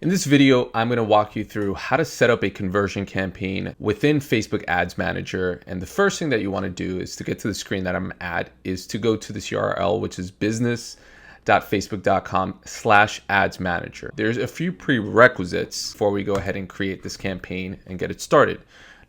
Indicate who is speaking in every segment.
Speaker 1: In this video, I'm going to walk you through how to set up a conversion campaign within Facebook Ads Manager. And the first thing that you want to do is to get to the screen that I'm at is to go to this URL, which is business.facebook.com/ads manager. There's a few prerequisites before we go ahead and create this campaign and get it started.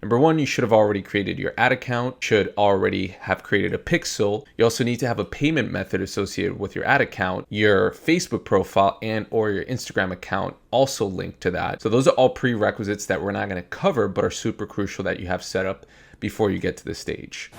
Speaker 1: Number one, you should have already created your ad account, should already have created a pixel. You also need to have a payment method associated with your ad account, your Facebook profile and or your Instagram account also linked to that. So those are all prerequisites that we're not going to cover, but are super crucial that you have set up before you get to this stage.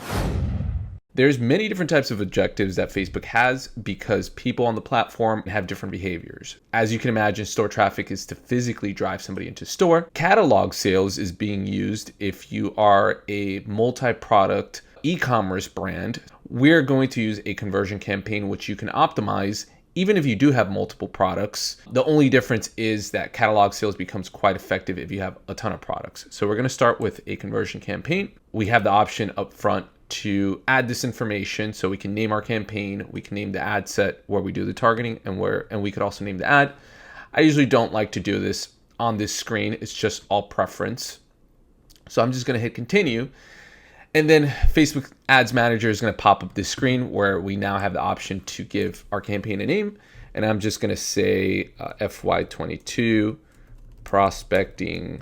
Speaker 1: There's many different types of objectives that Facebook has because people on the platform have different behaviors. As you can imagine, store traffic is to physically drive somebody into store. Catalog sales is being used if you are a multi-product e-commerce brand. We're going to use a conversion campaign, which you can optimize even if you do have multiple products. The only difference is that catalog sales becomes quite effective if you have a ton of products. So we're going to start with a conversion campaign. We have the option up front to add this information, so we can name our campaign, we can name the ad set where we do the targeting, and we could also name the ad. I usually don't like to do this on this screen. It's just all preference. So I'm just going to hit continue, and then Facebook Ads Manager is going to pop up this screen where we now have the option to give our campaign a name, and I'm just going to say FY22 prospecting.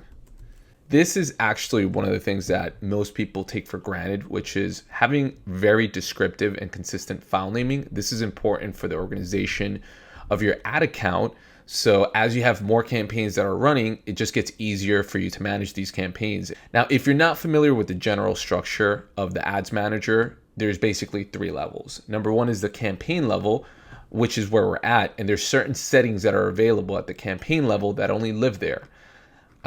Speaker 1: This is actually one of the things that most people take for granted, which is having very descriptive and consistent file naming. This is important for the organization of your ad account. So as you have more campaigns that are running, it just gets easier for you to manage these campaigns. Now, if you're not familiar with the general structure of the Ads Manager, there's basically 3 levels. Number one is the campaign level, which is where we're at. And there's certain settings that are available at the campaign level that only live there.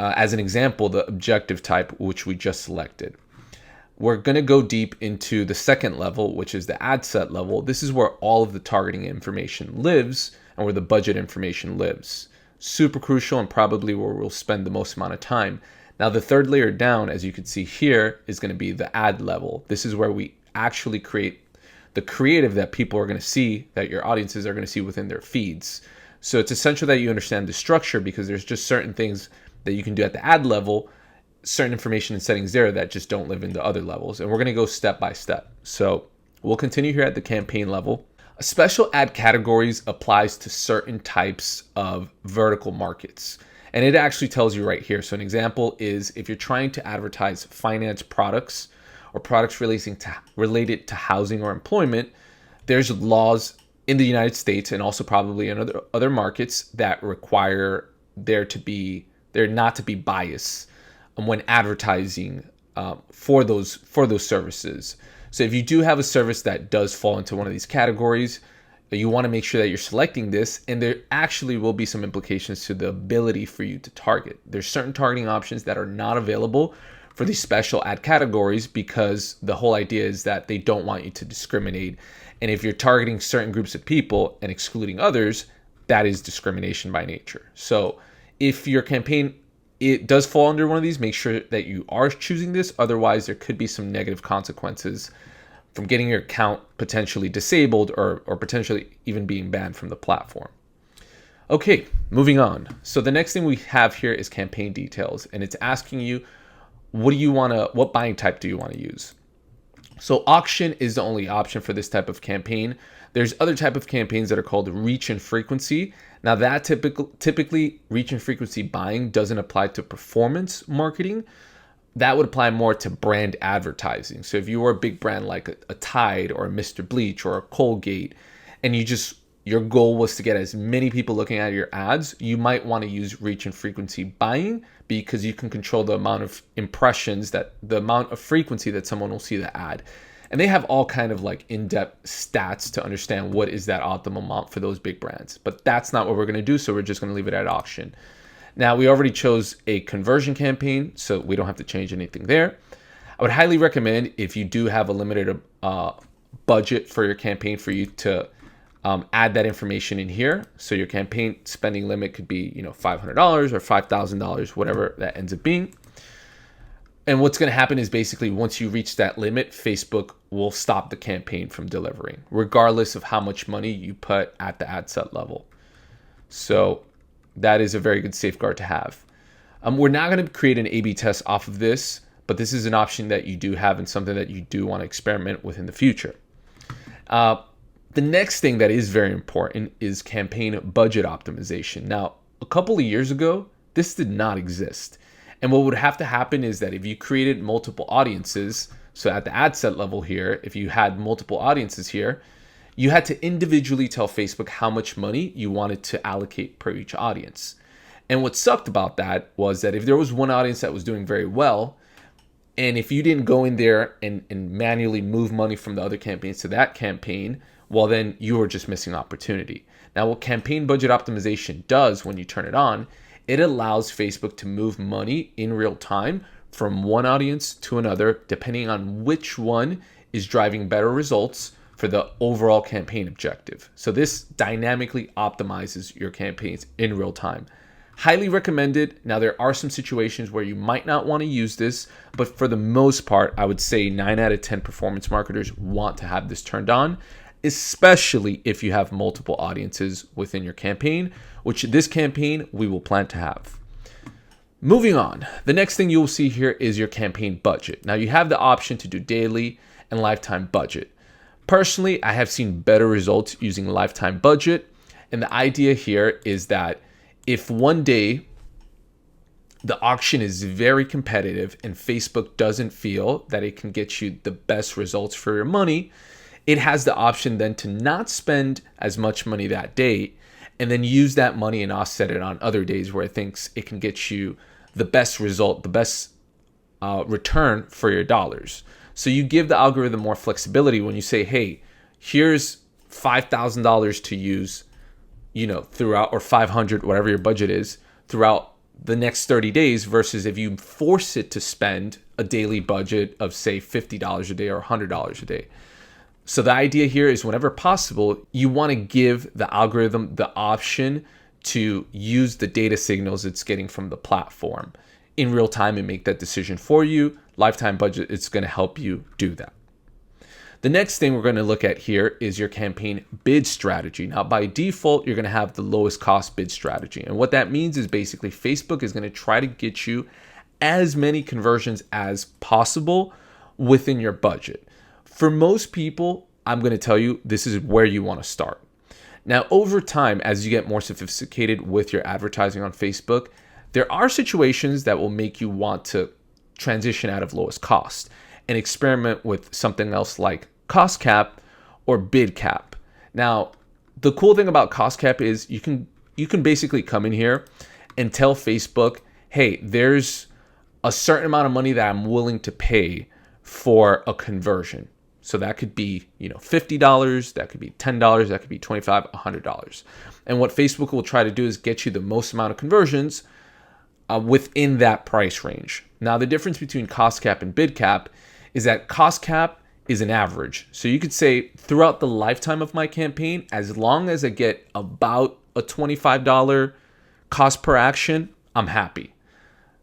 Speaker 1: As an example, the objective type, which we just selected. We're going to go deep into the second level, which is the ad set level. This is where all of the targeting information lives and where the budget information lives. Super crucial and probably where we'll spend the most amount of time. Now, the third layer down, as you can see here, is going to be the ad level. This is where we actually create the creative that people are going to see, that your audiences are going to see within their feeds. So it's essential that you understand the structure because there's just certain things that you can do at the ad level, certain information and settings there that just don't live in the other levels. And we're going to go step by step. So we'll continue here at the campaign level. A special ad categories applies to certain types of vertical markets. And it actually tells you right here. So an example is if you're trying to advertise finance products or products related to housing or employment, there's laws in the United States and also probably in other markets that require there not to be bias when advertising for those services. So if you do have a service that does fall into one of these categories, you want to make sure that you're selecting this, and there actually will be some implications to the ability for you to target. There's certain targeting options that are not available for these special ad categories because the whole idea is that they don't want you to discriminate. And if you're targeting certain groups of people and excluding others, that is discrimination by nature. So if your campaign, it does fall under one of these, make sure that you are choosing this. Otherwise, there could be some negative consequences from getting your account potentially disabled or potentially even being banned from the platform. Okay, moving on. So the next thing we have here is campaign details, and it's asking you, what buying type do you want to use? So auction is the only option for this type of campaign. There's other type of campaigns that are called reach and frequency. Now that typically reach and frequency buying doesn't apply to performance marketing. That would apply more to brand advertising. So if you were a big brand like a Tide or a Mr. Bleach or a Colgate, and your goal was to get as many people looking at your ads, you might want to use reach and frequency buying because you can control the amount of impressions, the amount of frequency that someone will see the ad. And they have all kind of like in-depth stats to understand what is that optimal amount for those big brands. But that's not what we're going to do, so we're just going to leave it at auction. Now, we already chose a conversion campaign, so we don't have to change anything there. I would highly recommend, if you do have a limited budget for your campaign, for you to add that information in here. So your campaign spending limit could be $500 or $5,000, whatever that ends up being. And what's going to happen is basically once you reach that limit, Facebook will stop the campaign from delivering, regardless of how much money you put at the ad set level. So That is a very good safeguard to have. We're not going to create an A/B test off of this, but this is an option that you do have and something that you do want to experiment with in the future. The next thing that is very important is campaign budget optimization. Now, a couple of years ago, this did not exist. And what would have to happen is that if you created multiple audiences, so at the ad set level here, if you had multiple audiences here, you had to individually tell Facebook how much money you wanted to allocate per each audience. And what sucked about that was that if there was one audience that was doing very well, and if you didn't go in there and manually move money from the other campaigns to that campaign, well, then you were just missing opportunity. Now, what campaign budget optimization does when you turn it on, it allows Facebook to move money in real time from one audience to another, depending on which one is driving better results for the overall campaign objective. So this dynamically optimizes your campaigns in real time. Highly recommended. Now, there are some situations where you might not want to use this, but for the most part, I would say 9 out of 10 performance marketers want to have this turned on, especially if you have multiple audiences within your campaign, which this campaign we will plan to have. Moving on, the next thing you will see here is your campaign budget. Now, you have the option to do daily and lifetime budget. Personally, I have seen better results using lifetime budget. And the idea here is that if one day the auction is very competitive and Facebook doesn't feel that it can get you the best results for your money, it has the option then to not spend as much money that day and then use that money and offset it on other days where it thinks it can get you the best result, the best return for your dollars. So you give the algorithm more flexibility when you say, hey, here's $5,000 to use, throughout, or 500, whatever your budget is, throughout the next 30 days, versus if you force it to spend a daily budget of, say, $50 a day or $100 a day. So the idea here is whenever possible, you want to give the algorithm the option to use the data signals it's getting from the platform in real time and make that decision for you. Lifetime budget, it's going to help you do that. The next thing we're going to look at here is your campaign bid strategy. Now, by default, you're going to have the lowest cost bid strategy. And what that means is basically Facebook is going to try to get you as many conversions as possible within your budget. For most people, I'm going to tell you this is where you want to start. Now, over time, as you get more sophisticated with your advertising on Facebook, there are situations that will make you want to transition out of lowest cost and experiment with something else like cost cap or bid cap. Now, the cool thing about cost cap is you can basically come in here and tell Facebook, hey, there's a certain amount of money that I'm willing to pay for a conversion. So that could be, $50, that could be $10, that could be $25, $100. And what Facebook will try to do is get you the most amount of conversions within that price range. Now, the difference between cost cap and bid cap is that cost cap is an average. So you could say throughout the lifetime of my campaign, as long as I get about a $25 cost per action, I'm happy.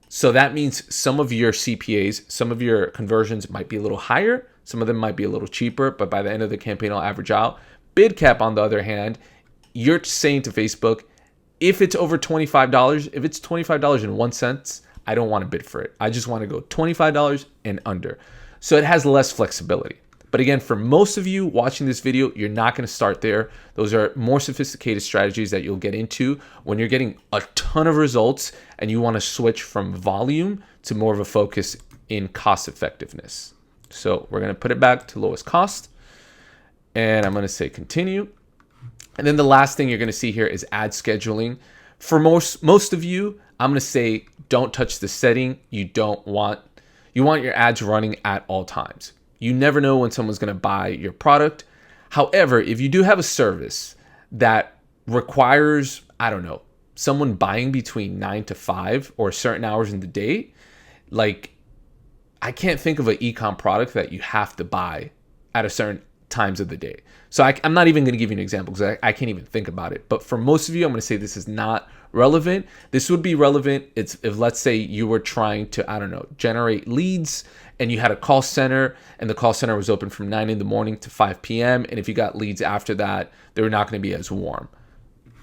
Speaker 1: So that means some of your CPAs, some of your conversions might be a little higher, some of them might be a little cheaper, but by the end of the campaign, I'll average out. Bid cap, on the other hand, you're saying to Facebook, if it's over $25, if it's $25.01, I don't want to bid for it. I just want to go $25 and under. So it has less flexibility. But again, for most of you watching this video, you're not going to start there. Those are more sophisticated strategies that you'll get into when you're getting a ton of results and you want to switch from volume to more of a focus in cost effectiveness. So we're going to put it back to lowest cost. And I'm going to say continue. And then the last thing you're going to see here is ad scheduling. For most of you, I'm going to say don't touch the setting. You want your ads running at all times. You never know when someone's going to buy your product. However, if you do have a service that requires, someone buying between 9 to 5 or certain hours in the day, like I can't think of an e-comm product that you have to buy at a certain times of the day. So I'm not even going to give you an example because I can't even think about it. But for most of you, I'm going to say this is not relevant. This would be relevant if let's say you were trying to, generate leads and you had a call center and the call center was open from 9 in the morning to 5 p.m. And if you got leads after that, they were not going to be as warm.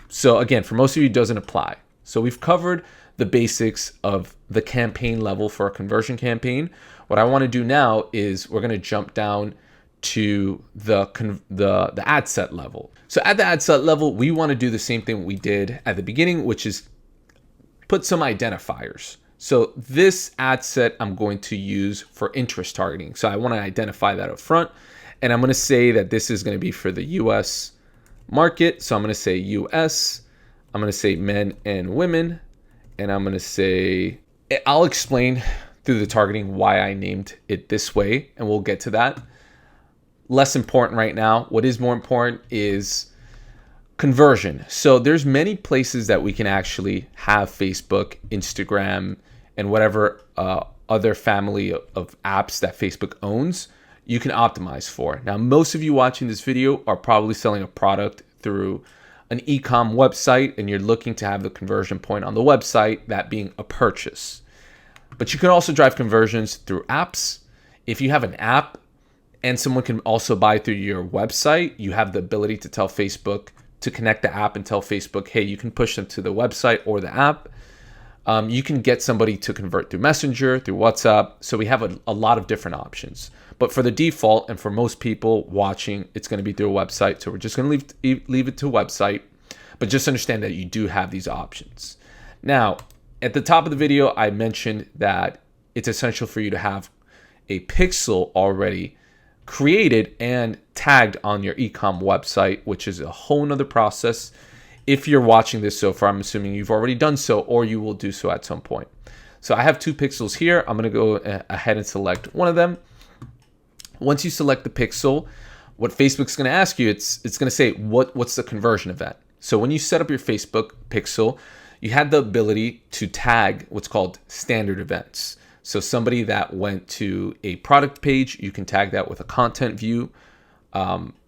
Speaker 1: So again, for most of you, it doesn't apply. So we've covered the basics of the campaign level for a conversion campaign. What I want to do now is we're going to jump down to the ad set level. So at the ad set level, we want to do the same thing we did at the beginning, which is put some identifiers. So this ad set I'm going to use for interest targeting. So I want to identify that up front. And I'm going to say that this is going to be for the US market. So I'm going to say US. I'm going to say men and women. And I'm going to say, I'll explain through the targeting why I named it this way. And we'll get to that. Less important right now. What is more important is conversion. So there's many places that we can actually have Facebook, Instagram, and whatever other family of apps that Facebook owns, you can optimize for. Now, most of you watching this video are probably selling a product through an e-comm website, and you're looking to have the conversion point on the website, that being a purchase. But you can also drive conversions through apps. If you have an app and someone can also buy through your website, you have the ability to tell Facebook to connect the app and tell Facebook, hey, you can push them to the website or the app. You can get somebody to convert through Messenger, through WhatsApp. So we have a lot of different options. But for the default, and for most people watching, it's going to be through a website. So we're just going to leave it to a website. But just understand that you do have these options. Now, at the top of the video, I mentioned that it's essential for you to have a pixel already created and tagged on your e-comm website, which is a whole nother process. If you're watching this so far, I'm assuming you've already done so, or you will do so at some point. So I have 2 pixels here. I'm going to go ahead and select one of them. Once you select the pixel, what Facebook's going to ask you, it's going to say what's the conversion event. So when you set up your Facebook pixel, you had the ability to tag what's called standard events. So somebody that went to a product page, you can tag that with a content view.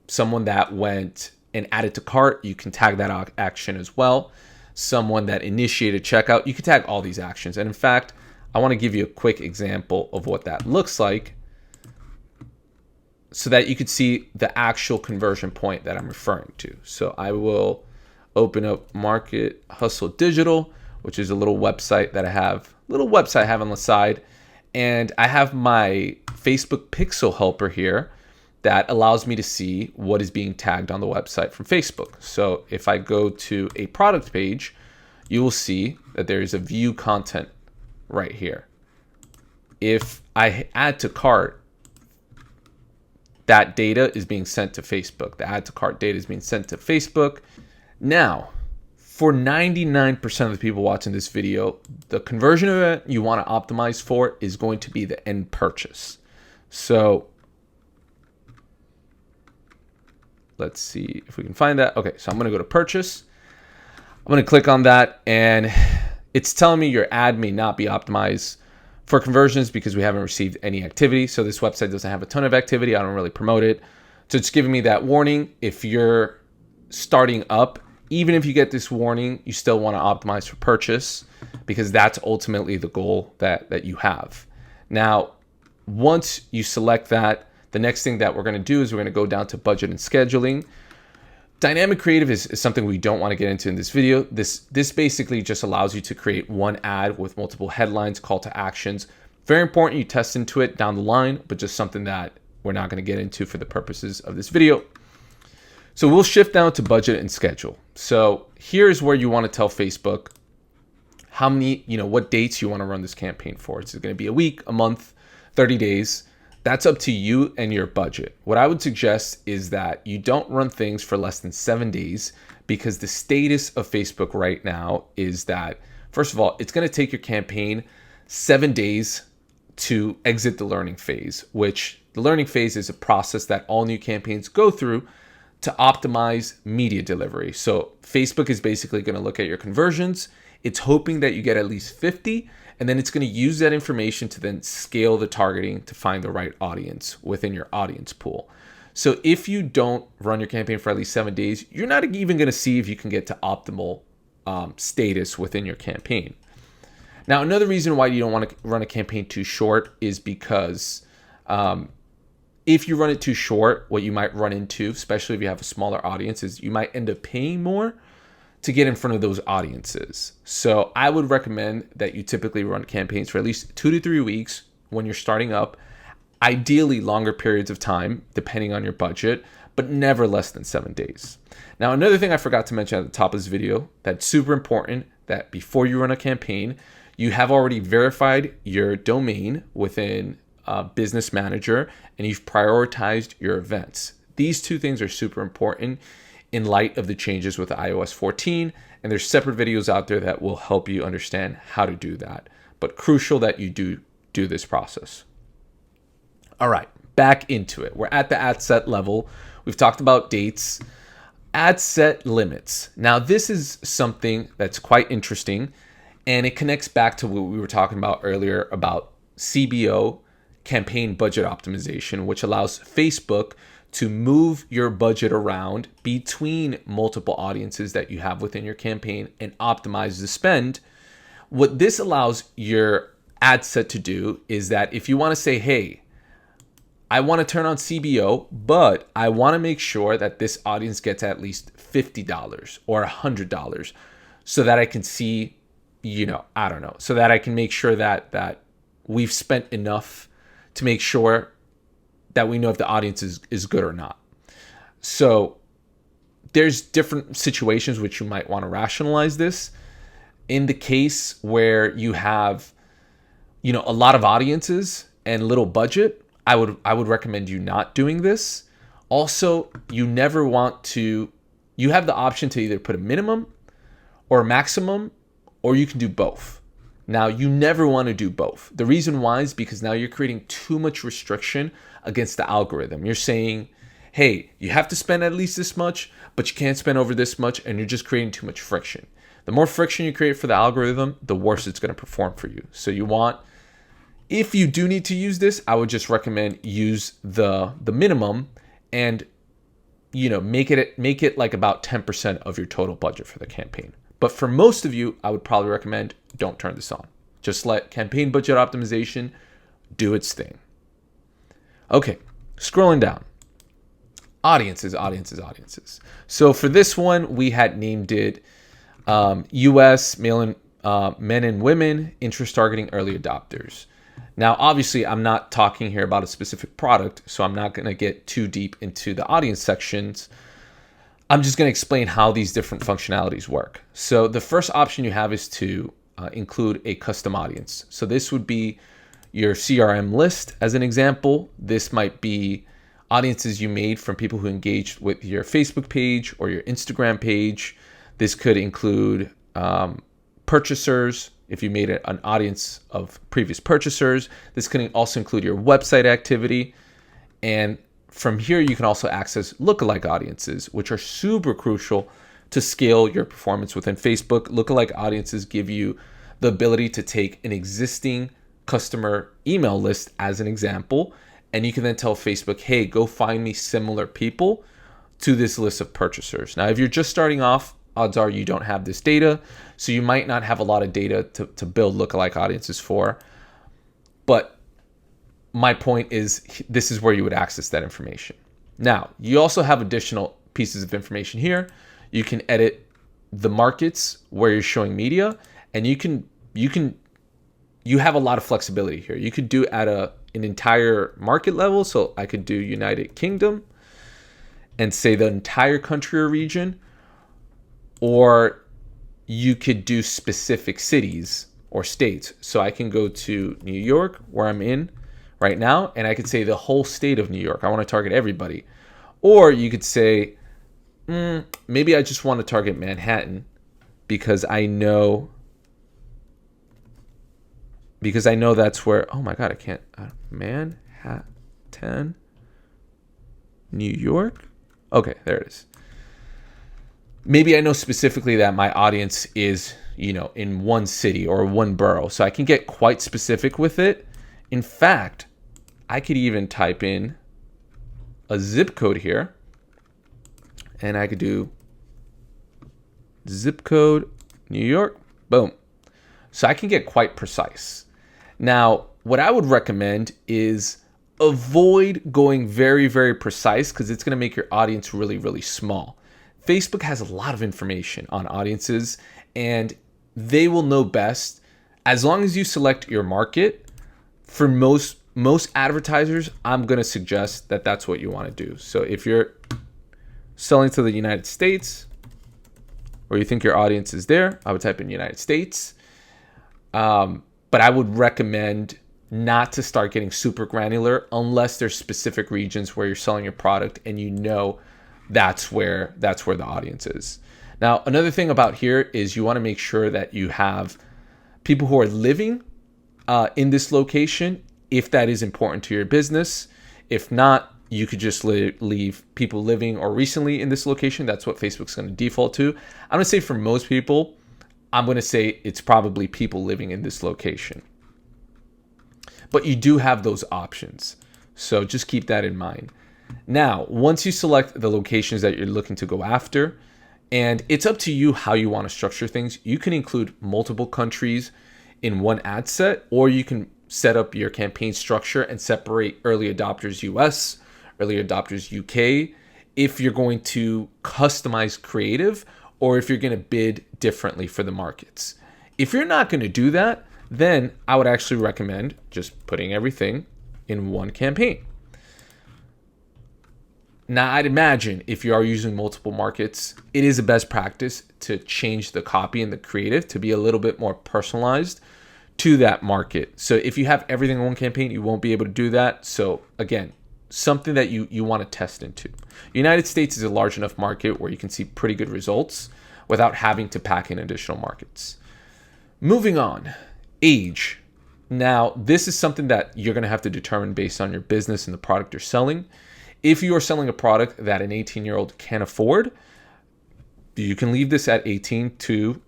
Speaker 1: Someone that went and added to cart, you can tag that action as well. Someone that initiated checkout, you can tag all these actions. And in fact, I want to give you a quick example of what that looks like so that you could see the actual conversion point that I'm referring to. So I will open up Market Hustle Digital, which is a little website that I have on the side. And I have my Facebook pixel helper here that allows me to see what is being tagged on the website from Facebook. So if I go to a product page, you will see that there is a view content right here. If I add to cart, that data is being sent to Facebook. The add to cart data is being sent to Facebook. Now, for 99% of the people watching this video, the conversion event you want to optimize for is going to be the end purchase. So let's see if we can find that. Okay, so I'm going to go to purchase. I'm going to click on that, and it's telling me your ad may not be optimized for conversions because we haven't received any activity. So this website doesn't have a ton of activity. I don't really promote it. So it's giving me that warning. If you're starting up, even if you get this warning, you still want to optimize for purchase because that's ultimately the goal that you have. Now, once you select that, the next thing that we're going to do is we're going to go down to budget and scheduling. Dynamic creative is something we don't want to get into in this video. This basically just allows you to create one ad with multiple headlines, call to actions. Very important you test into it down the line, but just something that we're not going to get into for the purposes of this video. So we'll shift down to budget and schedule. So here's where you want to tell Facebook how many, what dates you want to run this campaign for. Is it going to be a week, a month, 30 days? That's up to you and your budget. What I would suggest is that you don't run things for less than 7 days because the status of Facebook right now is that, first of all, it's going to take your campaign 7 days to exit the learning phase, which the learning phase is a process that all new campaigns go through to optimize media delivery. So Facebook is basically going to look at your conversions. It's hoping that you get at least 50, and then it's going to use that information to then scale the targeting to find the right audience within your audience pool. So if you don't run your campaign for at least 7 days, you're not even going to see if you can get to optimal status within your campaign. Now, another reason why you don't want to run a campaign too short is because if you run it too short, what you might run into, especially if you have a smaller audience, is you might end up paying more to get in front of those audiences. So I would recommend that you typically run campaigns for at least 2 to 3 weeks when you're starting up, ideally longer periods of time, depending on your budget, but never less than 7 days. Now, another thing I forgot to mention at the top of this video that's super important, that before you run a campaign, you have already verified your domain within Business Manager, and you've prioritized your events. These two things are super important in light of the changes with iOS 14, and there's separate videos out there that will help you understand how to do that. But crucial that you do this process. All right, back into it. We're at the ad set level. We've talked about dates. Ad set limits. Now, this is something that's quite interesting, and it connects back to what we were talking about earlier about CBO, campaign budget optimization, which allows Facebook to move your budget around between multiple audiences that you have within your campaign and optimize the spend. What this allows your ad set to do is that if you want to say, hey, I want to turn on CBO, but I want to make sure that this audience gets at least $50 or $100 so that I can see, so that I can make sure that we've spent enough to make sure that we know if the audience is good or not. So there's different situations which you might want to rationalize this. In the case where you have, a lot of audiences and little budget, I would recommend you not doing this. Also, you have the option to either put a minimum or a maximum, or you can do both. Now, you never want to do both. The reason why is because now you're creating too much restriction against the algorithm. You're saying, hey, you have to spend at least this much, but you can't spend over this much, and you're just creating too much friction. The more friction you create for the algorithm, the worse it's going to perform for you. So if you do need to use this, I would just recommend use the minimum and make it like about 10% of your total budget for the campaign. But for most of you, I would probably recommend don't turn this on. Just let campaign budget optimization do its thing. Okay, scrolling down. Audiences. So for this one, we had named it US men and women interest targeting early adopters. Now, obviously, I'm not talking here about a specific product, so I'm not going to get too deep into the audience sections. I'm just going to explain how these different functionalities work. So the first option you have is to include a custom audience. So this would be your CRM list. As an example, this might be audiences you made from people who engaged with your Facebook page or your Instagram page. This could include purchasers. If you made an audience of previous purchasers, this can also include your website activity. And from here, you can also access lookalike audiences, which are super crucial to scale your performance within Facebook. Lookalike audiences give you the ability to take an existing customer email list as an example, and you can then tell Facebook, hey, go find me similar people to this list of purchasers. Now, if you're just starting off, odds are you don't have this data, so you might not have a lot of data to build lookalike audiences for. But my point is, this is where you would access that information. Now, you also have additional pieces of information here. You can edit the markets where you're showing media, and you have a lot of flexibility here. You could do at an entire market level. So I could do United Kingdom and say the entire country or region, or you could do specific cities or states. So I can go to New York, where I'm in right now, and I could say the whole state of New York. I want to target everybody. Or you could say, maybe I just want to target Manhattan because I know that's where, oh my God, I can't, Manhattan, New York. Okay, there it is. Maybe I know specifically that my audience is, in one city or one borough. So I can get quite specific with it. In fact, I could even type in a zip code here, and I could do zip code New York. Boom. So I can get quite precise. Now, what I would recommend is avoid going very, very precise, because it's going to make your audience really, really small. Facebook has a lot of information on audiences, and they will know best as long as you select your market. For most advertisers, I'm going to suggest that that's what you want to do. So if you're selling to the United States, or you think your audience is there, I would type in United States. But I would recommend not to start getting super granular unless there's specific regions where you're selling your product and you know that's where the audience is. Now, another thing about here is you want to make sure that you have people who are living in this location, if that is important to your business. If not, you could just leave people living or recently in this location. That's what Facebook's going to default to. I'm going to say for most people, I'm going to say it's probably people living in this location. But you do have those options. So just keep that in mind. Now, once you select the locations that you're looking to go after, and it's up to you how you want to structure things. You can include multiple countries in one ad set, or you can set up your campaign structure and separate early adopters US, early adopters UK, if you're going to customize creative or if you're going to bid differently for the markets. If you're not going to do that, then I would actually recommend just putting everything in one campaign. Now, I'd imagine if you are using multiple markets, it is a best practice to change the copy and the creative to be a little bit more personalized to that market. So if you have everything in one campaign, you won't be able to do that. So again, something that you want to test into. United States is a large enough market where you can see pretty good results without having to pack in additional markets. Moving on, age. Now, this is something that you're going to have to determine based on your business and the product you're selling. If you are selling a product that an 18-year-old can't afford, you can leave this at 18 to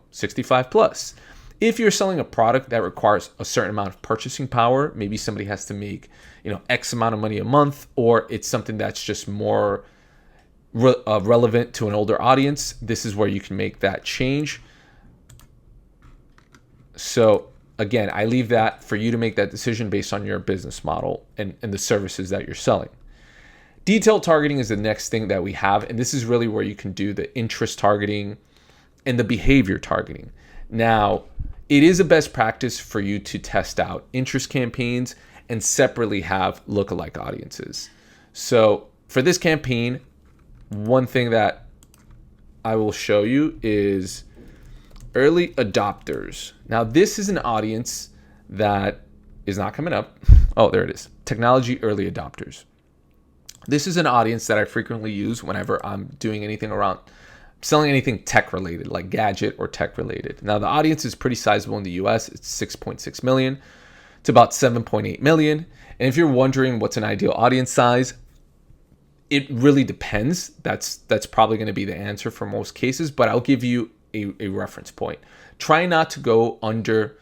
Speaker 1: 65 plus. If you're selling a product that requires a certain amount of purchasing power, maybe somebody has to make X amount of money a month, or it's something that's just more relevant to an older audience, this is where you can make that change. So again, I leave that for you to make that decision based on your business model and the services that you're selling. Detailed targeting is the next thing that we have, and this is really where you can do the interest targeting and the behavior targeting. Now, it is a best practice for you to test out interest campaigns and separately have lookalike audiences. So for this campaign, one thing that I will show you is early adopters. Now, this is an audience that is not coming up. Oh, there it is. Technology early adopters. This is an audience that I frequently use whenever I'm doing anything around selling anything tech related, like gadget or tech related. Now, the audience is pretty sizable in the US. It's 6.6 million to about 7.8 million. And if you're wondering what's an ideal audience size, it really depends. That's probably going to be the answer for most cases, but I'll give you a reference point. Try not to go under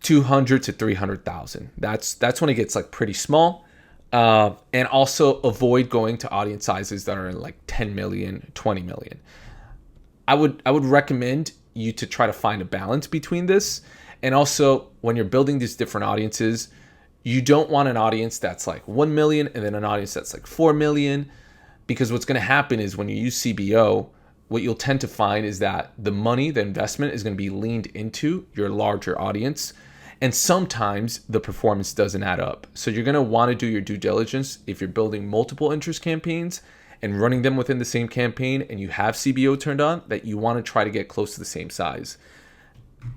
Speaker 1: 200 to 300,000. That's when it gets like pretty small. And also avoid going to audience sizes that are in like 10 million, 20 million. I would recommend you to try to find a balance between this. And also when you're building these different audiences, you don't want an audience that's like 1 million and then an audience that's like 4 million, because what's going to happen is when you use CBO, what you'll tend to find is that the investment is going to be leaned into your larger audience. And sometimes the performance doesn't add up. So you're going to want to do your due diligence if you're building multiple interest campaigns and running them within the same campaign and you have CBO turned on, that you want to try to get close to the same size.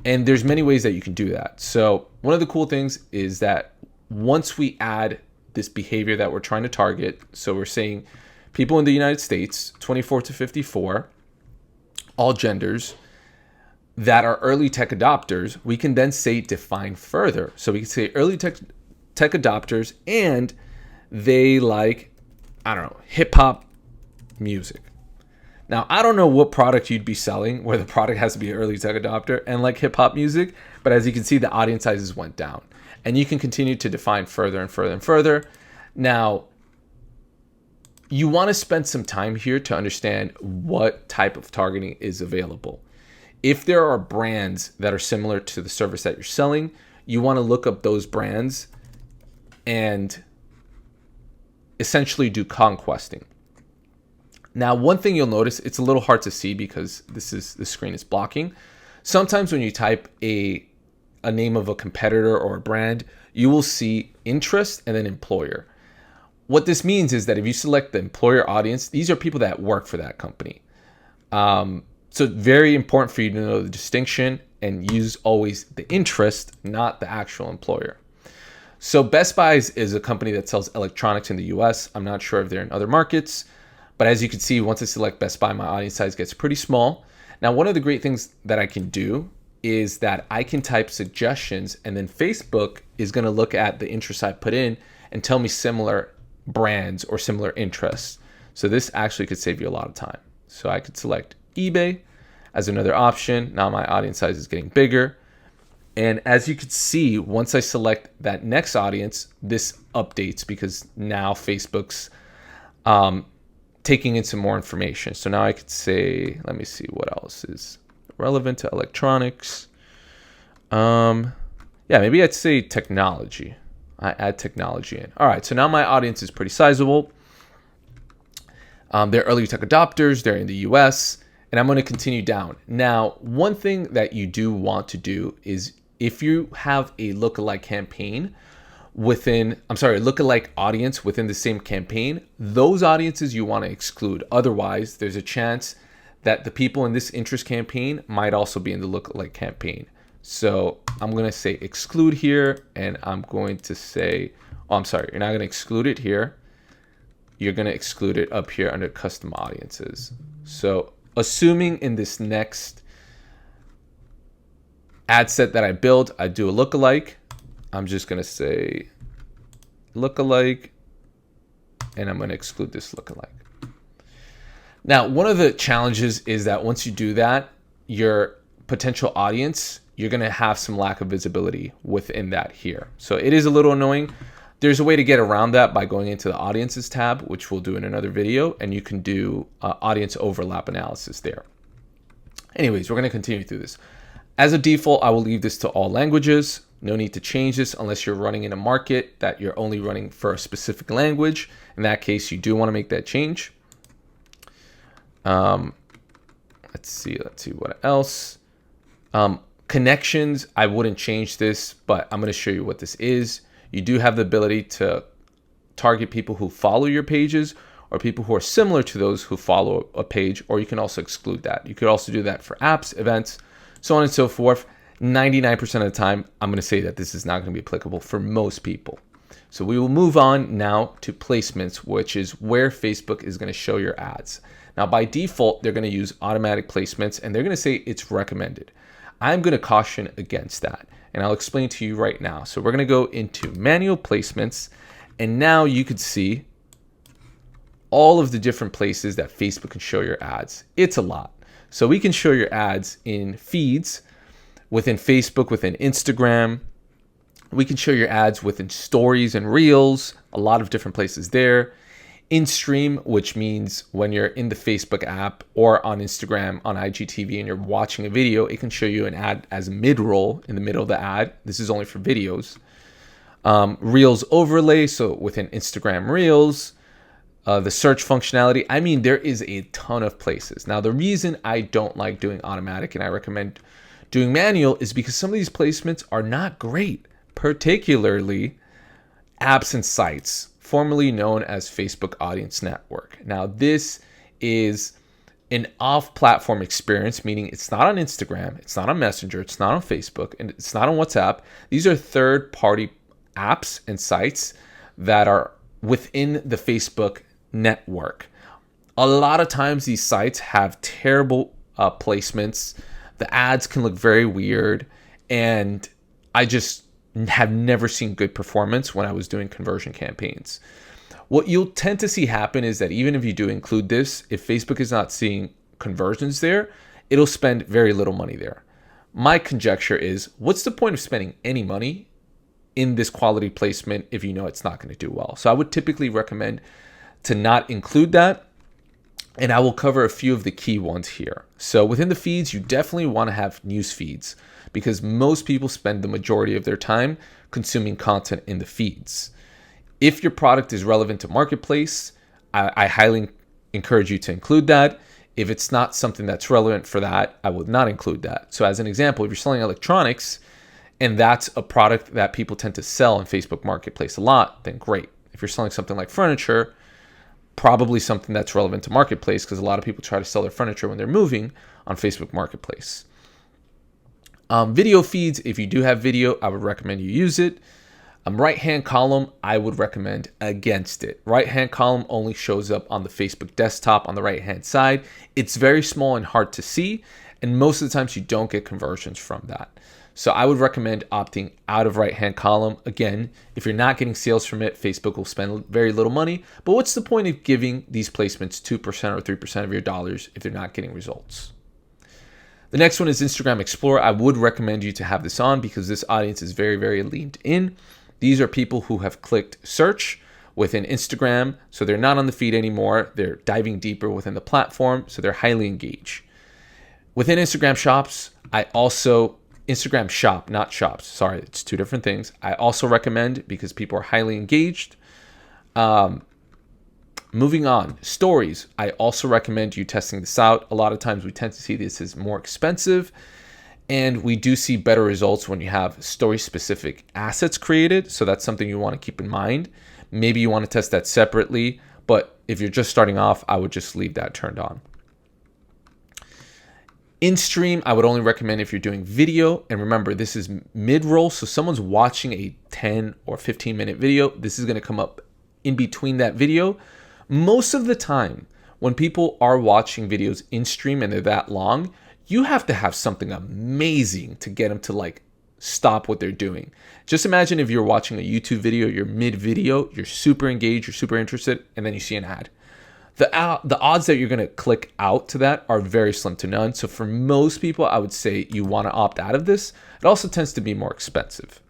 Speaker 1: And there's many ways that you can do that. So one of the cool things is that once we add this behavior that we're trying to target, so we're saying people in the United States, 24 to 54, all genders, that are early tech adopters, we can then say define further. So we can say early tech adopters and they like, hip hop music. Now, I don't know what product you'd be selling where the product has to be an early tech adopter and like hip hop music, but as you can see, the audience sizes went down. And you can continue to define further and further and further. Now, you want to spend some time here to understand what type of targeting is available. If there are brands that are similar to the service that you're selling, you want to look up those brands and essentially do conquesting. Now, one thing you'll notice, it's a little hard to see because the screen is blocking. Sometimes when you type a name of a competitor or a brand, you will see interest and then employer. What this means is that if you select the employer audience, these are people that work for that company. So very important for you to know the distinction and use always the interest, not the actual employer. So Best Buy is a company that sells electronics in the US. I'm not sure if they're in other markets, but as you can see, once I select Best Buy, my audience size gets pretty small. Now, one of the great things that I can do is that I can type suggestions, and then Facebook is going to look at the interests I put in and tell me similar brands or similar interests. So this actually could save you a lot of time. So I could select eBay as another option. Now my audience size is getting bigger. And as you can see, once I select that next audience, this updates because now Facebook's taking in some more information. So now I could say, let me see what else is relevant to electronics. Yeah, maybe I'd say technology. I add technology in. All right, so now my audience is pretty sizable. They're early tech adopters. They're in the US, and I'm going to continue down. Now, one thing that you do want to do is if you have a lookalike campaign lookalike audience within the same campaign, those audiences you want to exclude. Otherwise, there's a chance that the people in this interest campaign might also be in the lookalike campaign. So I'm going to say exclude here, and I'm going to say, you're not going to exclude it here. You're going to exclude it up here under custom audiences. So assuming in this next ad set that I build, I do a lookalike. I'm just going to say lookalike, and I'm going to exclude this lookalike. Now, one of the challenges is that once you do that, your potential audience, you're going to have some lack of visibility within that here. So it is a little annoying. There's a way to get around that by going into the audiences tab, which we'll do in another video, and you can do audience overlap analysis there. Anyways, we're going to continue through this. As a default, I will leave this to all languages. No need to change this unless you're running in a market that you're only running for a specific language. In that case, you do want to make that change. Let's see what else. Connections, I wouldn't change this, but I'm going to show you what this is. You do have the ability to target people who follow your pages or people who are similar to those who follow a page, or you can also exclude that. You could also do that for apps, events, so on and so forth. 99% of the time, I'm going to say that this is not going to be applicable for most people. So we will move on now to placements, which is where Facebook is going to show your ads. Now, by default, they're going to use automatic placements, and they're going to say it's recommended. I'm going to caution against that, and I'll explain to you right now. So we're going to go into manual placements, and now you could see all of the different places that Facebook can show your ads. It's a lot. So we can show your ads in feeds, within Facebook, within Instagram. We can show your ads within stories and reels, a lot of different places there. In stream, which means when you're in the Facebook app or on Instagram, on IGTV, and you're watching a video, it can show you an ad as mid-roll in the middle of the ad. This is only for videos. Reels overlay, so within Instagram Reels, the search functionality. I mean, there is a ton of places. Now, the reason I don't like doing automatic and I recommend doing manual is because some of these placements are not great, particularly apps and sites, formerly known as Facebook Audience Network. Now, this is an off-platform experience, meaning it's not on Instagram, it's not on Messenger, it's not on Facebook, and it's not on WhatsApp. These are third-party apps and sites that are within the Facebook network. A lot of times these sites have terrible placements. The ads can look very weird, and I just have never seen good performance when I was doing conversion campaigns. What you'll tend to see happen is that even if you do include this, if Facebook is not seeing conversions there, it'll spend very little money there. My conjecture is, what's the point of spending any money in this quality placement if you know it's not going to do well? So I would typically recommend to not include that, and I will cover a few of the key ones here. So within the feeds, you definitely want to have news feeds because most people spend the majority of their time consuming content in the feeds. If your product is relevant to marketplace, I highly encourage you to include that. If it's not something that's relevant for that, I would not include that. So as an example, if you're selling electronics and that's a product that people tend to sell in Facebook Marketplace a lot, then great. If you're selling something like furniture, probably something that's relevant to Marketplace, because a lot of people try to sell their furniture when they're moving on Facebook Marketplace. Video feeds, if you do have video, I would recommend you use it. Right-hand column, I would recommend against it. Right-hand column only shows up on the Facebook desktop on the right-hand side. It's very small and hard to see, and most of the times you don't get conversions from that. So I would recommend opting out of right-hand column. Again, if you're not getting sales from it, Facebook will spend very little money. But what's the point of giving these placements 2% or 3% of your dollars if they're not getting results? The next one is Instagram Explorer. I would recommend you to have this on because this audience is very, very leaned in. These are people who have clicked search within Instagram, so they're not on the feed anymore. They're diving deeper within the platform, so they're highly engaged. Within Instagram Shops, Instagram Shop, not Shops. Sorry, it's two different things. I also recommend because people are highly engaged. Moving on, stories. I also recommend you testing this out. A lot of times we tend to see this as more expensive, and we do see better results when you have story-specific assets created. So that's something you want to keep in mind. Maybe you want to test that separately, but if you're just starting off, I would just leave that turned on. In stream, I would only recommend if you're doing video. And remember, this is mid-roll. So someone's watching a 10 or 15-minute video. This is going to come up in between that video. Most of the time, when people are watching videos in stream and they're that long, you have to have something amazing to get them to like stop what they're doing. Just imagine if you're watching a YouTube video, you're mid-video, you're super engaged, you're super interested, and then you see an ad. The odds that you're going to click out to that are very slim to none. So for most people, I would say you want to opt out of this. It also tends to be more expensive.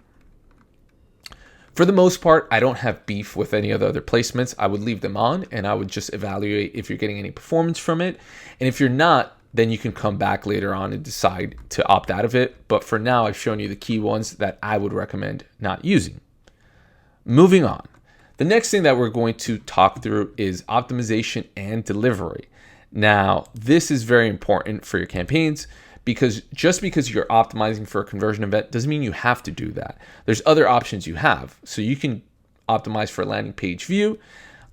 Speaker 1: For the most part, I don't have beef with any of the other placements. I would leave them on and I would just evaluate if you're getting any performance from it. And if you're not, then you can come back later on and decide to opt out of it. But for now, I've shown you the key ones that I would recommend not using. Moving on. The next thing that we're going to talk through is optimization and delivery. Now, this is very important for your campaigns because just because you're optimizing for a conversion event doesn't mean you have to do that. There's other options you have. So you can optimize for landing page view,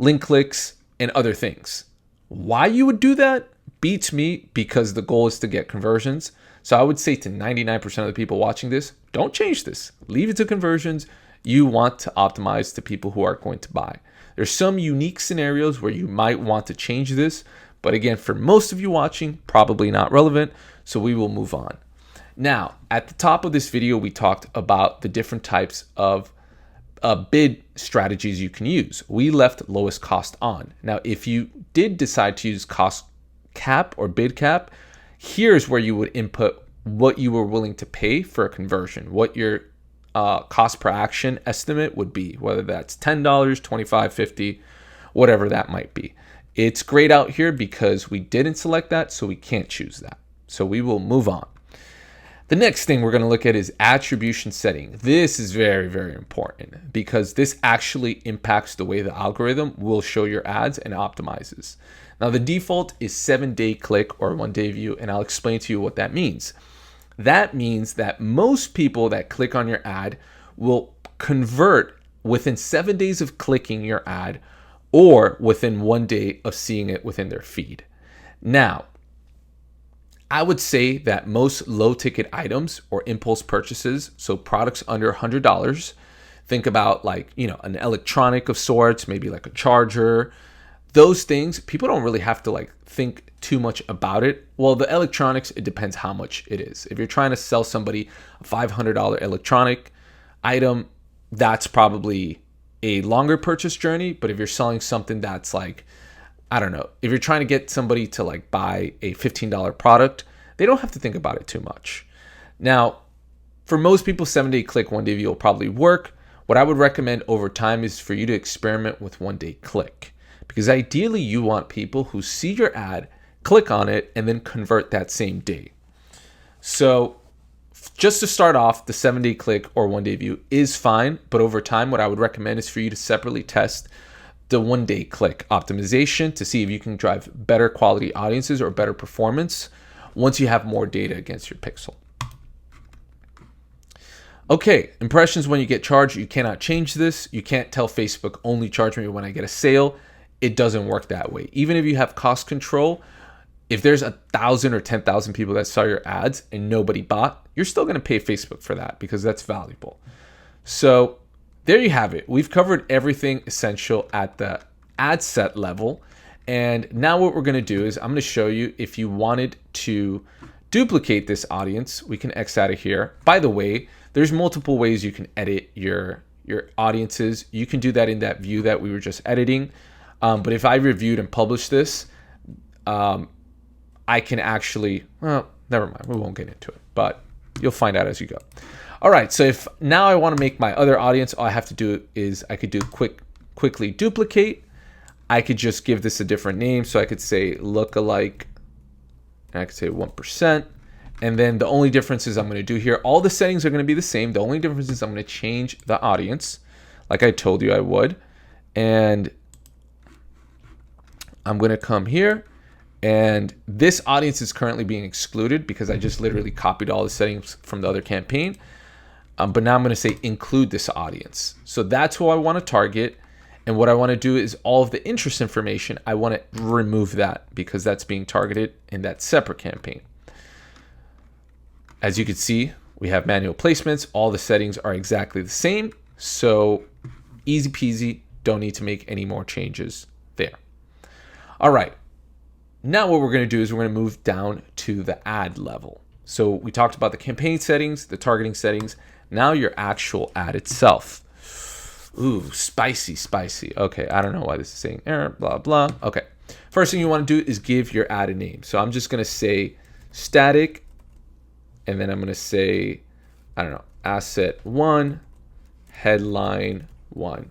Speaker 1: link clicks, and other things. Why you would do that beats me because the goal is to get conversions. So I would say to 99% of the people watching this, don't change this. Leave it to conversions. You want to optimize to people who are going to buy. There's some unique scenarios where you might want to change this, but again, for most of you watching, probably not relevant, so we will move on. Now, at the top of this video, we talked about the different types of bid strategies you can use. We left lowest cost on. Now, if you did decide to use cost cap or bid cap, here's where you would input what you were willing to pay for a conversion, what your cost per action estimate would be, whether that's $10, $25, $50, whatever that might be. It's grayed out here because we didn't select that, so we can't choose that. So we will move on. The next thing we're going to look at is attribution setting. This is very, very important because this actually impacts the way the algorithm will show your ads and optimizes. Now, the default is 7-day click or 1-day view, and I'll explain to you what that means. That means that most people that click on your ad will convert within 7 days of clicking your ad or within 1 day of seeing it within their feed. Now, I would say that most low ticket items or impulse purchases, so products under $100, think about like, an electronic of sorts, maybe like a charger, those things, people don't really have to like think too much about it. Well, the electronics, it depends how much it is. If you're trying to sell somebody a $500 electronic item, that's probably a longer purchase journey. But if you're selling something that's like, I don't know, if you're trying to get somebody to like buy a $15 product, they don't have to think about it too much. Now, for most people, 7-day click, 1-day view will probably work. What I would recommend over time is for you to experiment with 1-day click. Because ideally you want people who see your ad, click on it, and then convert that same day. So just to start off, the 7-day click or 1-day view is fine. But over time, what I would recommend is for you to separately test the one-day click optimization to see if you can drive better quality audiences or better performance once you have more data against your pixel. Okay, impressions when you get charged, you cannot change this. You can't tell Facebook only charge me when I get a sale. It doesn't work that way. Even if you have cost control, if there's 1,000 or 10,000 people that saw your ads and nobody bought, you're still going to pay Facebook for that because that's valuable. So there you have it. We've covered everything essential at the ad set level. And now what we're going to do is I'm going to show you if you wanted to duplicate this audience, we can X out of here. By the way, there's multiple ways you can edit your audiences. You can do that in that view that we were just editing. But if I reviewed and published this, I can actually, well, never mind. We won't get into it, but you'll find out as you go. All right. So if now I want to make my other audience, all I have to do is I could do quickly duplicate. I could just give this a different name. So I could say lookalike, and I could say 1%. And then the only difference is I'm going to do here, all the settings are going to be the same. The only difference is I'm going to change the audience like I told you I would. And I'm going to come here, and this audience is currently being excluded because I just literally copied all the settings from the other campaign. But now I'm going to say include this audience. So that's who I want to target. And what I want to do is all of the interest information, I want to remove that because that's being targeted in that separate campaign. As you can see, we have manual placements. All the settings are exactly the same. So easy peasy, don't need to make any more changes there. All right, now what we're going to do is we're going to move down to the ad level. So we talked about the campaign settings, the targeting settings. Now your actual ad itself. Ooh, spicy. Okay, I don't know why this is saying error, blah, blah. Okay, first thing you want to do is give your ad a name. So I'm just going to say static, and then I'm going to say, I don't know, asset 1, headline 1.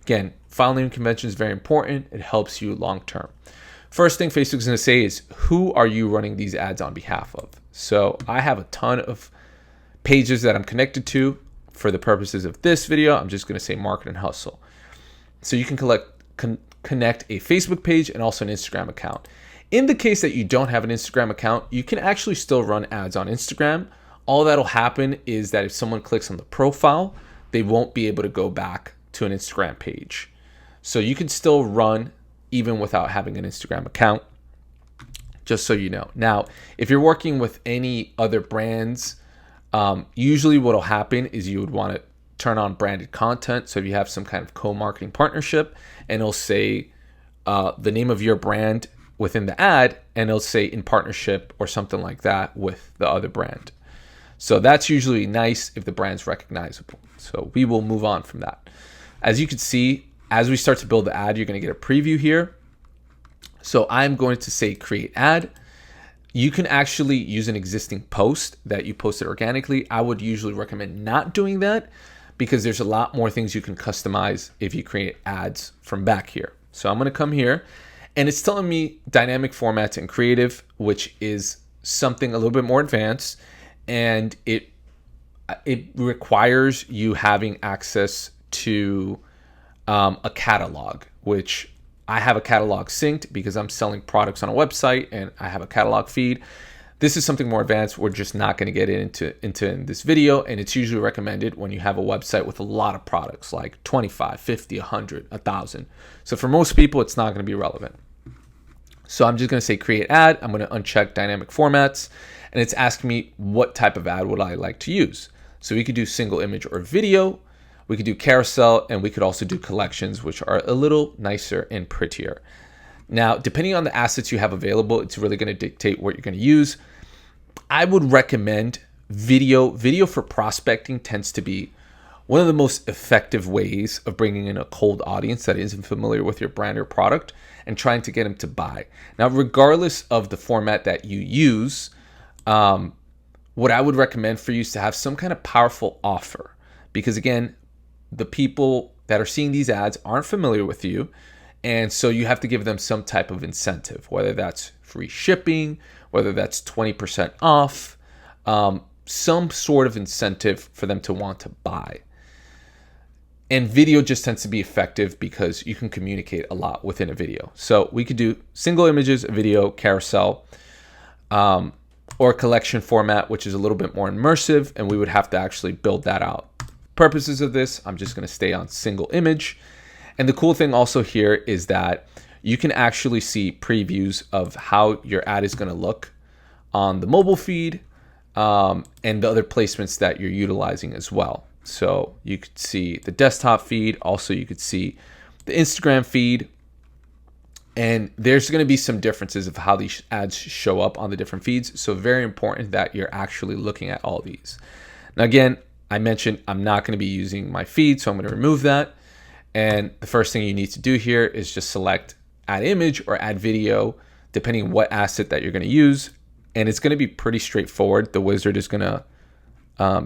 Speaker 1: Again, file name convention is very important. It helps you long term. First thing Facebook's going to say is, who are you running these ads on behalf of? So I have a ton of pages that I'm connected to. For the purposes of this video, I'm just going to say Market and Hustle. So you can connect a Facebook page and also an Instagram account. In the case that you don't have an Instagram account, you can actually still run ads on Instagram. All that'll happen is that if someone clicks on the profile, they won't be able to go back to an Instagram page. So you can still run even without having an Instagram account, just so you know. Now, if you're working with any other brands, usually what will happen is you would want to turn on branded content. So if you have some kind of co-marketing partnership, and it'll say the name of your brand within the ad, and it'll say in partnership or something like that with the other brand. So that's usually nice if the brand's recognizable. So we will move on from that. As you can see, as we start to build the ad, you're going to get a preview here. So I'm going to say create ad. You can actually use an existing post that you posted organically. I would usually recommend not doing that because there's a lot more things you can customize if you create ads from back here. So I'm going to come here, and it's telling me dynamic formats and creative, which is something a little bit more advanced, and it requires you having access to a catalog, which I have a catalog synced because I'm selling products on a website and I have a catalog feed. This is something more advanced. We're just not going to get into in this video, and it's usually recommended when you have a website with a lot of products like 25, 50, 100, 1,000. So for most people, it's not going to be relevant. So I'm just going to say create ad. I'm going to uncheck dynamic formats, and it's asking me what type of ad would I like to use. So we could do single image or video. We could do carousel, and we could also do collections, which are a little nicer and prettier. Now, depending on the assets you have available, it's really going to dictate what you're going to use. I would recommend video. Video for prospecting tends to be one of the most effective ways of bringing in a cold audience that isn't familiar with your brand or product and trying to get them to buy. Now, regardless of the format that you use, what I would recommend for you is to have some kind of powerful offer, because again, the people that are seeing these ads aren't familiar with you. And so you have to give them some type of incentive, whether that's free shipping, whether that's 20% off, some sort of incentive for them to want to buy. And video just tends to be effective because you can communicate a lot within a video. So we could do single images, a video, carousel, or collection format, which is a little bit more immersive, and we would have to actually build that out. Purposes of this, I'm just going to stay on single image. And the cool thing also here is that you can actually see previews of how your ad is going to look on the mobile feed, and the other placements that you're utilizing as well. So you could see the desktop feed. Also, you could see the Instagram feed. And there's going to be some differences of how these ads show up on the different feeds. So very important that you're actually looking at all these. Now, again, I mentioned I'm not going to be using my feed, so I'm going to remove that. And the first thing you need to do here is just select add image or add video, depending on what asset that you're going to use. And it's going to be pretty straightforward. The wizard is going to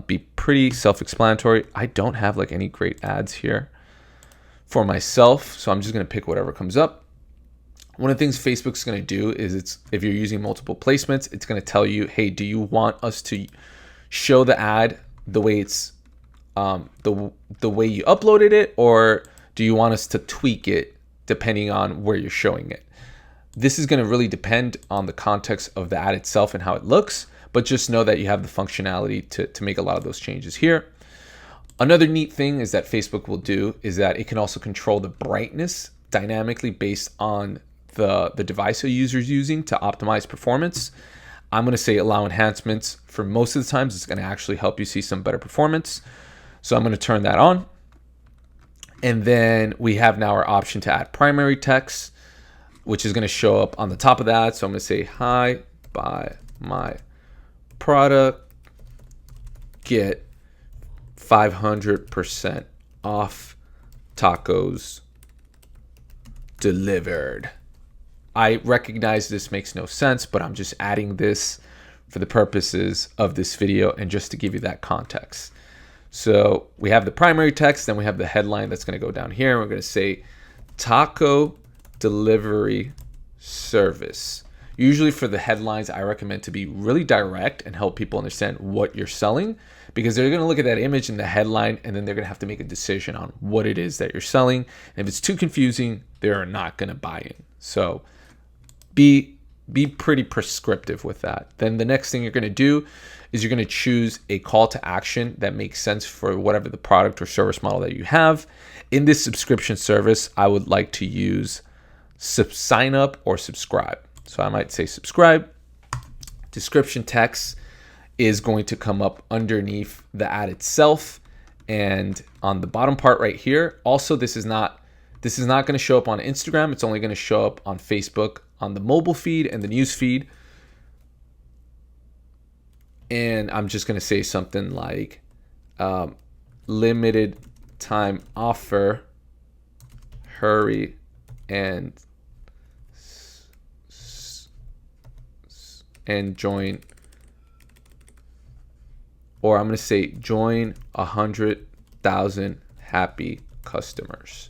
Speaker 1: be pretty self-explanatory. I don't have like any great ads here for myself, so I'm just going to pick whatever comes up. One of the things Facebook's going to do is if you're using multiple placements, it's going to tell you, hey, do you want us to show the ad the way it's the way you uploaded it, or do you want us to tweak it depending on where you're showing it? This is going to really depend on the context of the ad itself and how it looks, but just know that you have the functionality to make a lot of those changes here. Another neat thing is that Facebook will do is that it can also control the brightness dynamically based on the device a user is using to optimize performance. I'm going to say allow enhancements. For most of the times, it's going to actually help you see some better performance. So I'm going to turn that on. And then we have now our option to add primary text, which is going to show up on the top of that. So I'm going to say, hi, buy my product, get 500% off tacos delivered. I recognize this makes no sense, but I'm just adding this for the purposes of this video and just to give you that context. So we have the primary text, then we have the headline that's going to go down here. We're going to say taco delivery service. Usually for the headlines, I recommend to be really direct and help people understand what you're selling, because they're going to look at that image in the headline and then they're going to have to make a decision on what it is that you're selling. And if it's too confusing, they're not going to buy in. So be pretty prescriptive with that. Then the next thing you're going to do is you're going to choose a call to action that makes sense for whatever the product or service model that you have. In this subscription service, I would like to use sign up or subscribe. So I might say subscribe. Description text is going to come up underneath the ad itself and on the bottom part right here. Also, this is not going to show up on Instagram. It's only going to show up on Facebook, on the mobile feed and the news feed. And I'm just going to say something like limited time offer, hurry and join, or I'm going to say join 100,000 happy customers.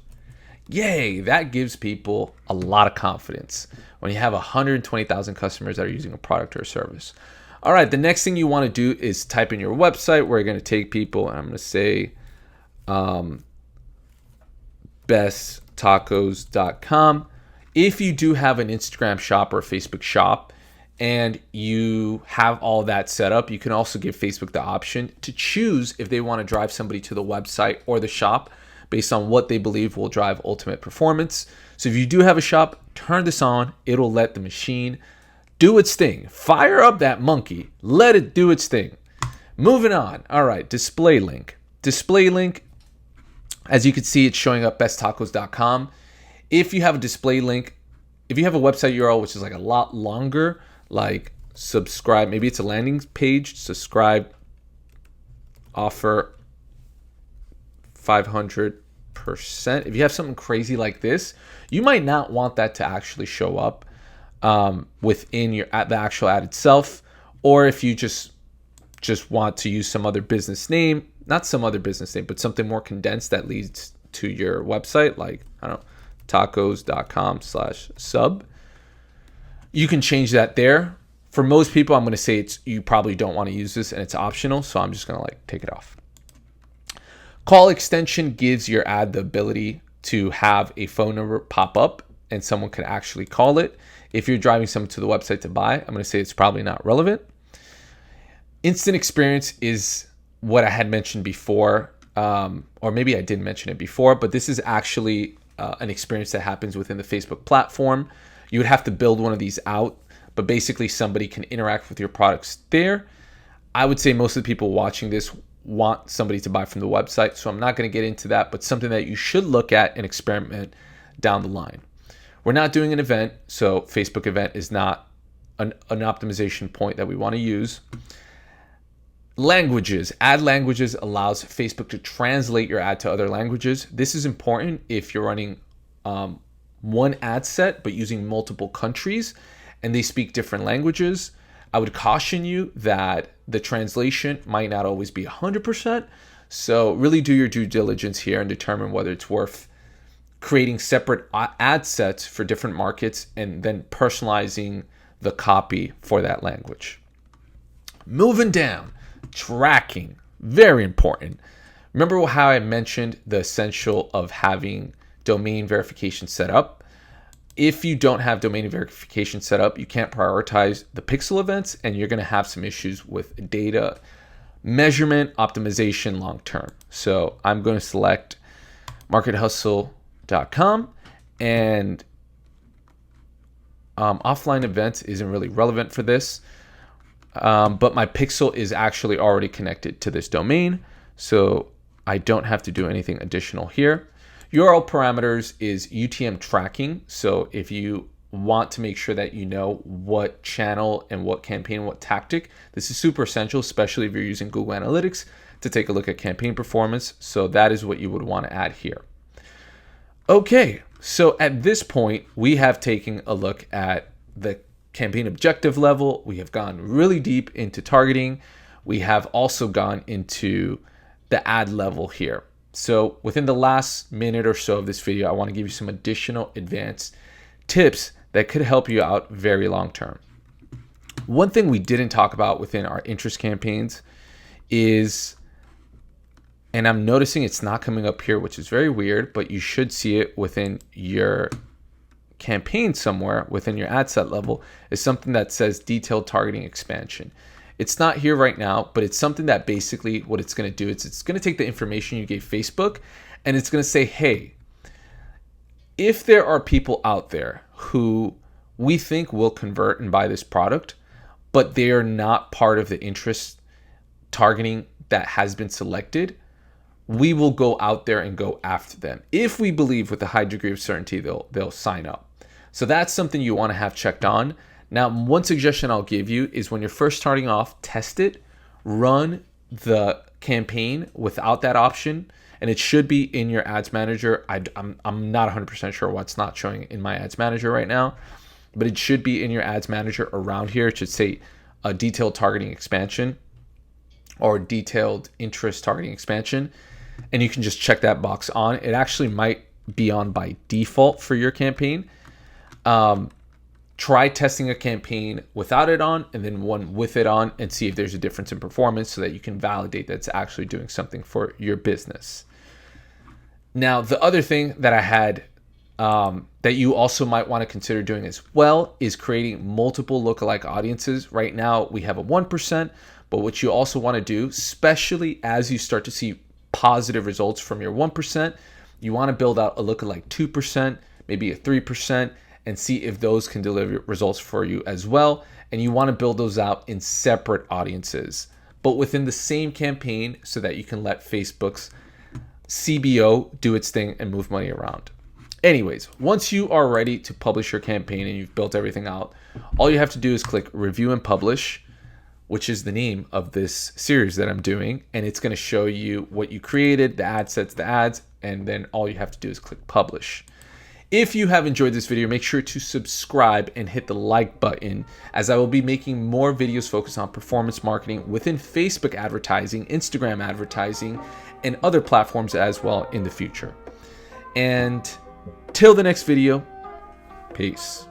Speaker 1: Yay, that gives people a lot of confidence when you have 120,000 customers that are using a product or a service. All right, the next thing you want to do is type in your website where you're going to take people, and I'm going to say besttacos.com. If you do have an Instagram shop or a Facebook shop and you have all that set up, you can also give Facebook the option to choose if they want to drive somebody to the website or the shop based on what they believe will drive ultimate performance. So if you do have a shop, turn this on. It'll let the machine do its thing. Fire up that monkey. Let it do its thing. Moving on. All right, display link. Display link, as you can see, it's showing up besttacos.com. If you have a display link, if you have a website URL which is like a lot longer, like subscribe, maybe it's a landing page, subscribe, offer 500%. If you have something crazy like this, you might not want that to actually show up within the actual ad itself. Or if you just want to use some other business name, not some other business name, but something more condensed that leads to your website, like, I don't know, tacos.com/sub. You can change that there. For most people, I'm going to say you probably don't want to use this and it's optional. So I'm just going to take it off. Call extension gives your ad the ability to have a phone number pop up and someone can actually call it. If you're driving someone to the website to buy, I'm going to say it's probably not relevant. Instant experience is what I had mentioned before, or maybe I didn't mention it before, but this is actually an experience that happens within the Facebook platform. You would have to build one of these out, but basically somebody can interact with your products there. I would say most of the people watching this want somebody to buy from the website, so I'm not going to get into that, but something that you should look at and experiment down the line. We're not doing an event, so Facebook event is not an optimization point that we want to use. Languages. Add languages allows Facebook to translate your ad to other languages. This is important if you're running one ad set but using multiple countries and they speak different languages. I would caution you that the translation might not always be 100%. So really do your due diligence here and determine whether it's worth creating separate ad sets for different markets and then personalizing the copy for that language. Moving down. Tracking, very important. Remember how I mentioned the essential of having domain verification set up? If you don't have domain verification set up, you can't prioritize the pixel events and you're going to have some issues with data measurement optimization long term. So I'm going to select markethustle.com and offline events isn't really relevant for this. But my pixel is actually already connected to this domain, so I don't have to do anything additional here. URL parameters is UTM tracking. So if you want to make sure that you know what channel and what campaign, what tactic, this is super essential, especially if you're using Google Analytics to take a look at campaign performance. So that is what you would want to add here. Okay, so at this point, we have taken a look at the campaign objective level. We have gone really deep into targeting. We have also gone into the ad level here. So within the last minute or so of this video, I want to give you some additional advanced tips that could help you out very long term. One thing we didn't talk about within our interest campaigns is, and I'm noticing it's not coming up here, which is very weird, but you should see it within your campaign somewhere within your ad set level, is something that says detailed targeting expansion. It's not here right now, but it's something that basically what it's going to do is it's going to take the information you gave Facebook and it's going to say, hey, if there are people out there who we think will convert and buy this product, but they are not part of the interest targeting that has been selected, we will go out there and go after them. If we believe with a high degree of certainty they'll sign up. So that's something you want to have checked on. Now, one suggestion I'll give you is when you're first starting off, test it, run the campaign without that option, and it should be in your ads manager. I'm not 100% sure what's not showing in my ads manager right now, but it should be in your ads manager around here. It should say a detailed targeting expansion or detailed interest targeting expansion, and you can just check that box on. It actually might be on by default for your campaign. Try testing a campaign without it on and then one with it on and see if there's a difference in performance so that you can validate that it's actually doing something for your business. Now, the other thing that I had that you also might want to consider doing as well is creating multiple lookalike audiences. Right now we have a 1%, but what you also want to do, especially as you start to see positive results from your 1%, you want to build out a lookalike 2%, maybe a 3%, and see if those can deliver results for you as well. And you want to build those out in separate audiences, but within the same campaign so that you can let Facebook's CBO do its thing and move money around. Anyways, once you are ready to publish your campaign and you've built everything out, all you have to do is click review and publish, which is the name of this series that I'm doing. And it's going to show you what you created, the ad sets, the ads, and then all you have to do is click publish. If you have enjoyed this video, make sure to subscribe and hit the like button, as I will be making more videos focused on performance marketing within Facebook advertising, Instagram advertising, and other platforms as well in the future. And till the next video, peace.